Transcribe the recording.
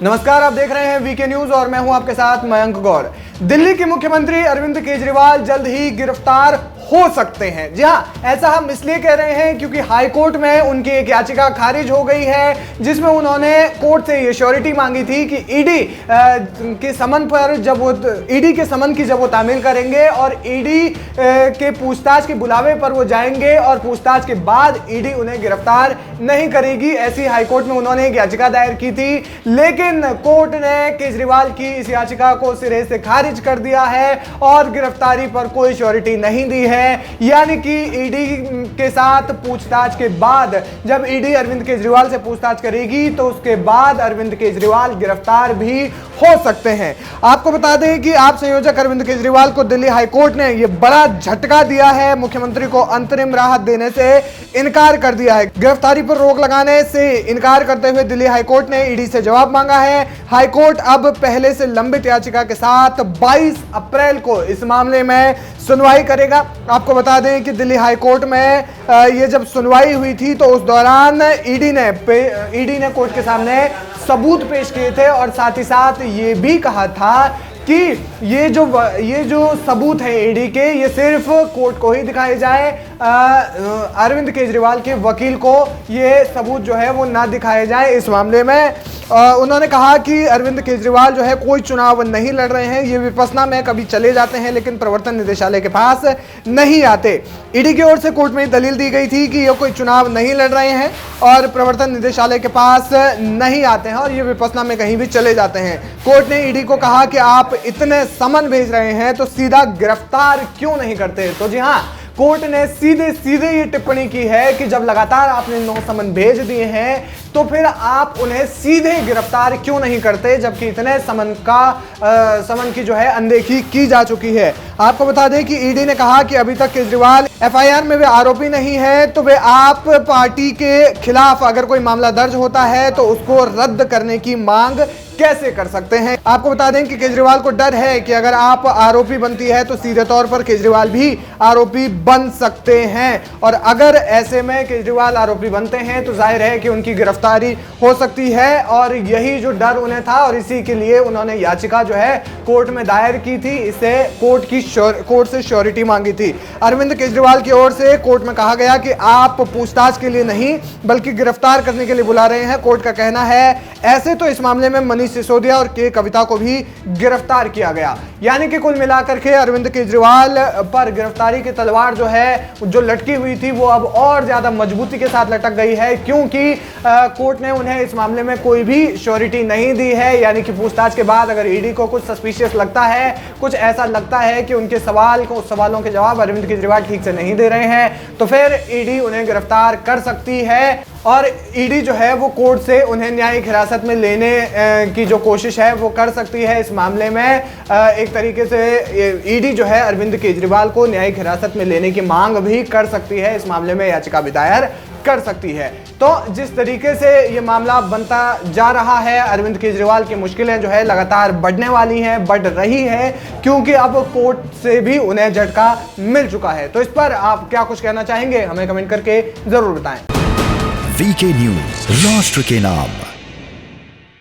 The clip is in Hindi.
नमस्कार, आप देख रहे हैं वीके न्यूज और मैं हूं आपके साथ मयंक गौर। दिल्ली के मुख्यमंत्री अरविंद केजरीवाल जल्द ही गिरफ्तार हो सकते हैं। जी हां, ऐसा हम इसलिए कह रहे हैं क्योंकि हाईकोर्ट में उनकी एक याचिका खारिज हो गई है जिसमें उन्होंने कोर्ट से ये श्योरिटी मांगी थी कि ईडी के समन पर जब वो ईडी के समन की जब वो तामील करेंगे और ईडी के पूछताछ के बुलावे पर वो जाएंगे और पूछताछ के बाद ईडी उन्हें गिरफ्तार नहीं करेगी, ऐसी हाईकोर्ट में उन्होंने एक याचिका दायर की थी। लेकिन कोर्ट ने केजरीवाल की इस याचिका को सिरे से खारिज कर दिया है और गिरफ्तारी पर कोई श्योरिटी नहीं दी है। यानी कि ईडी के साथ पूछताछ के बाद जब ईडी अरविंद केजरीवाल से पूछताछ करेगी तो उसके बाद अरविंद केजरीवाल गिरफ्तार भी हो सकते हैं। आपको बता दें कि आप संयोजक अरविंद केजरीवाल को दिल्ली हाईकोर्ट ने यह बड़ा झटका दिया है। मुख्यमंत्री को अंतरिम राहत देने से इनकार कर दिया है। गिरफ्तारी पर रोक लगाने से इनकार करते हुए दिल्ली हाईकोर्ट ने ईडी से जवाब मांगा है। हाईकोर्ट अब पहले से लंबित याचिका के साथ 22 अप्रैल को इस मामले में सुनवाई करेगा। आपको बता दें कि दिल्ली हाईकोर्ट में ये जब सुनवाई हुई थी तो उस दौरान ईडी ने कोर्ट के सामने सबूत पेश किए थे और साथ ही साथ ये भी कहा था कि ये जो सबूत है ईडी के, ये सिर्फ कोर्ट को ही दिखाए जाए, अरविंद केजरीवाल के वकील को ये सबूत जो है वो ना दिखाए जाए। इस मामले में उन्होंने कहा कि अरविंद केजरीवाल जो है कोई चुनाव नहीं लड़ रहे हैं, ये विपश्यना में कभी चले जाते हैं लेकिन प्रवर्तन निदेशालय के पास नहीं आते। ईडी की ओर से कोर्ट में दलील दी गई थी कि ये कोई चुनाव नहीं लड़ रहे हैं और प्रवर्तन निदेशालय के पास नहीं आते हैं और ये विपश्यना में कहीं भी चले जाते हैं। कोर्ट ने ईडी को कहा कि आप इतने समन भेज रहे हैं तो सीधा गिरफ्तार क्यों नहीं करते। तो जी हाँ, कोर्ट ने सीधे ये टिप्पणी की है कि जब लगातार आपने 9 समन भेज दिए हैं तो फिर आप उन्हें सीधे गिरफ्तार क्यों नहीं करते, जबकि इतने समन की जो है अनदेखी की जा चुकी है। आपको बता दें कि ईडी ने कहा कि अभी तक केजरीवाल एफआईआर में वे आरोपी नहीं है, तो वे आप पार्टी के खिलाफ अगर कोई मामला दर्ज होता है तो उसको रद्द करने की मांग कैसे कर सकते हैं। आपको बता दें कि केजरीवाल को डर है कि अगर आप आरोपी बनती है तो सीधे तौर पर केजरीवाल भी आरोपी बन सकते हैं और अगर ऐसे में केजरीवाल आरोपी बनते हैं तो जाहिर है कि उनकी गिरफ्तारी हो सकती है और यही जो डर उन्हें था और इसी के लिए उन्होंने याचिका जो है कोर्ट में दायर की थी। इसे कोर्ट से श्योरिटी मांगी थी। अरविंद केजरीवाल की ओर से कोर्ट में कहा गया कि आप पूछताछ के लिए नहीं बल्कि गिरफ्तार करने के लिए बुला रहे हैं। कोर्ट का कहना है ऐसे तो इस मामले में मनीष सिसोदिया और के कविता को भी गिरफ्तार किया गया। यानी कि कुल मिलाकर के अरविंद केजरीवाल पर गिरफ्तारी की तलवार जो लटकी हुई थी वो अब और ज्यादा मजबूती के साथ लटक गई है, क्योंकि कोर्ट ने उन्हें इस मामले में कोई भी श्योरिटी नहीं दी है। यानी कि पूछताछ के बाद अगर ईडी को कुछ सस्पिशियस लगता है, कुछ ऐसा लगता है कि उनके सवालों के जवाब अरविंद केजरीवाल ठीक से नहीं दे रहे हैं, तो फिर ईडी उन्हें गिरफ्तार कर सकती है और ईडी जो है वो कोर्ट से उन्हें न्यायिक हिरासत में लेने की जो कोशिश है वो कर सकती है। इस मामले में एक तरीके से ईडी जो है अरविंद केजरीवाल को न्यायिक हिरासत में लेने की मांग भी कर सकती है। इस मामले में याचिका भी दायर कर सकती है। तो जिस तरीके से ये मामला बनता जा रहा है, अरविंद केजरीवाल की मुश्किलें जो है लगातार बढ़ने वाली हैं, बढ़ रही है, क्योंकि अब कोर्ट से भी उन्हें झटका मिल चुका है। तो इस पर आप क्या कुछ कहना चाहेंगे, हमें कमेंट करके जरूर बताएं। वीके न्यूज, राष्ट्र के नाम।